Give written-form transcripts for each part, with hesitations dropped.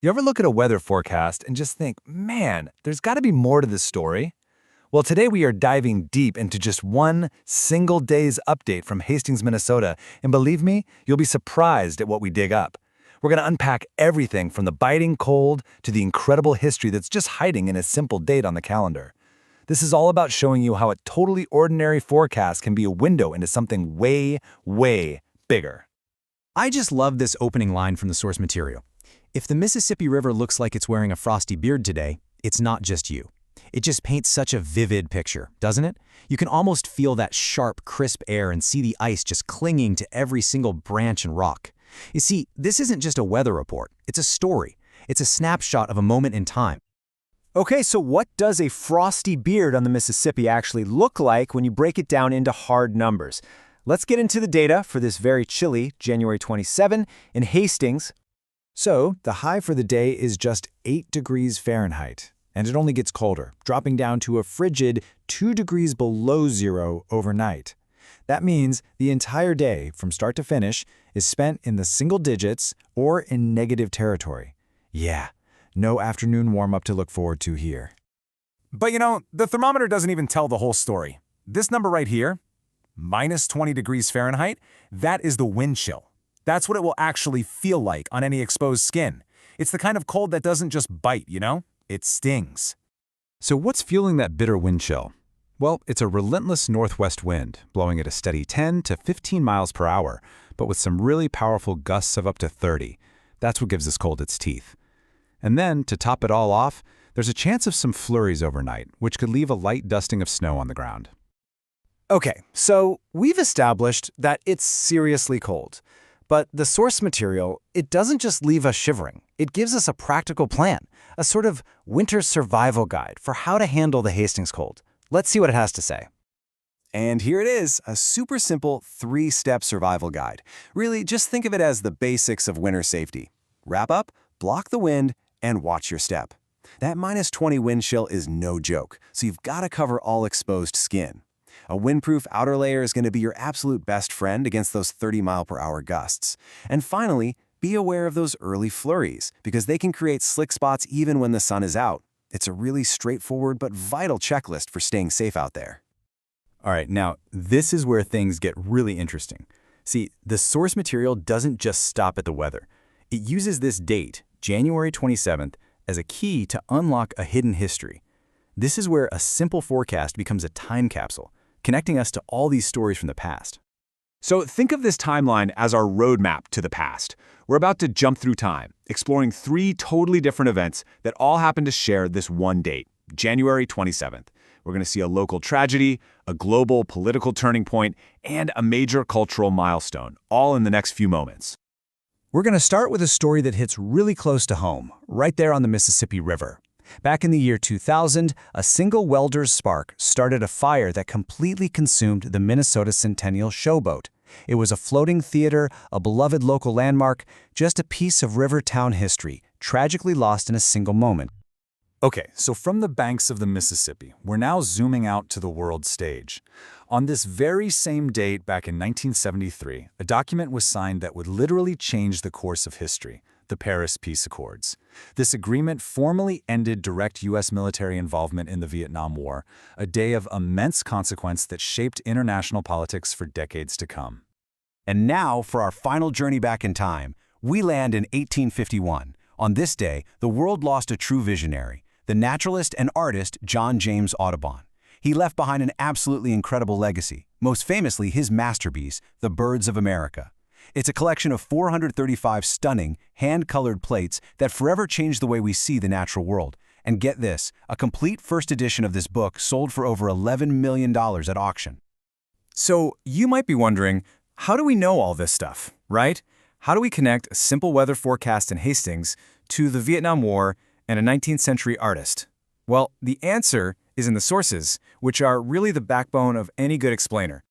You ever look at a weather forecast and just think, man, there's got to be more to this story? Well, today we are diving deep into just one single day's update from Hastings, Minnesota, and believe me, you'll be surprised at what we dig up. We're going to unpack everything from the biting cold to the incredible history that's just hiding in a simple date on the calendar. This is all about showing you how a totally ordinary forecast can be a window into something way, way bigger. I just love this opening line from the source material. If the Mississippi River looks like it's wearing a frosty beard today, it's not just you. It just paints such a vivid picture, doesn't it? You can almost feel that sharp, crisp air and see the ice just clinging to every single branch and rock. You see, this isn't just a weather report. It's a story. It's a snapshot of a moment in time. Okay, so what does a frosty beard on the Mississippi actually look like when you break it down into hard numbers? Let's get into the data for this very chilly January 27 in Hastings. So, the high for the day is just 8 degrees Fahrenheit, and it only gets colder, dropping down to a frigid 2 degrees below zero overnight. That means the entire day, from start to finish, is spent in the single digits or in negative territory. Yeah, no afternoon warm-up to look forward to here. But the thermometer doesn't even tell the whole story. This number right here, minus 20 degrees Fahrenheit, that is the wind chill. That's what it will actually feel like on any exposed skin. It's the kind of cold that doesn't just bite, it stings. So what's fueling that bitter wind chill? Well, it's a relentless northwest wind, blowing at a steady 10 to 15 miles per hour, but with some really powerful gusts of up to 30. That's what gives this cold its teeth. And then, to top it all off, there's a chance of some flurries overnight, which could leave a light dusting of snow on the ground. Okay, so we've established that it's seriously cold. But the source material, it doesn't just leave us shivering. It gives us a practical plan, a sort of winter survival guide for how to handle the Hastings cold. Let's see what it has to say. And here it is, a super simple 3-step survival guide. Really, just think of it as the basics of winter safety. Wrap up, block the wind, and watch your step. That minus 20 wind chill is no joke, so you've got to cover all exposed skin. A windproof outer layer is going to be your absolute best friend against those 30-mile-per-hour gusts. And finally, be aware of those early flurries, because they can create slick spots even when the sun is out. It's a really straightforward but vital checklist for staying safe out there. All right, now, this is where things get really interesting. See, the source material doesn't just stop at the weather. It uses this date, January 27th, as a key to unlock a hidden history. This is where a simple forecast becomes a time capsule, connecting us to all these stories from the past. So think of this timeline as our roadmap to the past. We're about to jump through time, exploring 3 totally different events that all happen to share this one date, January 27th. We're going to see a local tragedy, a global political turning point, and a major cultural milestone, all in the next few moments. We're going to start with a story that hits really close to home, right there on the Mississippi River. Back in the year 2000, a single welder's spark started a fire that completely consumed the Minnesota Centennial Showboat. It was a floating theater, a beloved local landmark, just a piece of river town history, tragically lost in a single moment. Okay, so from the banks of the Mississippi, we're now zooming out to the world stage. On this very same date back in 1973, a document was signed that would literally change the course of history, the Paris Peace Accords. This agreement formally ended direct U.S. military involvement in the Vietnam War, a day of immense consequence that shaped international politics for decades to come. And now, for our final journey back in time, we land in 1851. On this day, the world lost a true visionary, the naturalist and artist John James Audubon. He left behind an absolutely incredible legacy, most famously his masterpiece, The Birds of America. It's a collection of 435 stunning, hand-colored plates that forever changed the way we see the natural world. And get this, a complete first edition of this book sold for over $11 million at auction. So you might be wondering, how do we know all this stuff, right? How do we connect a simple weather forecast in Hastings to the Vietnam War and a 19th century artist? Well, the answer is in the sources, which are really the backbone of any good explainer.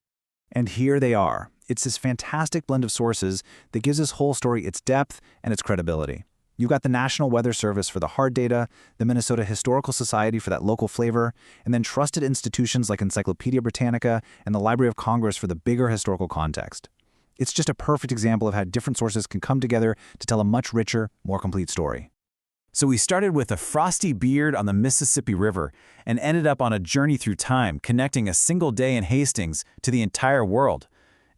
And here they are. It's this fantastic blend of sources that gives this whole story its depth and its credibility. You've got the National Weather Service for the hard data, the Minnesota Historical Society for that local flavor, and then trusted institutions like Encyclopedia Britannica and the Library of Congress for the bigger historical context. It's just a perfect example of how different sources can come together to tell a much richer, more complete story. So we started with a frosty beard on the Mississippi River and ended up on a journey through time, connecting a single day in Hastings to the entire world.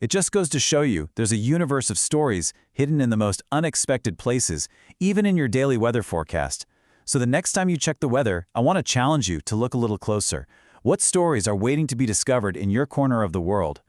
It just goes to show you there's a universe of stories hidden in the most unexpected places, even in your daily weather forecast. So the next time you check the weather, I want to challenge you to look a little closer. What stories are waiting to be discovered in your corner of the world?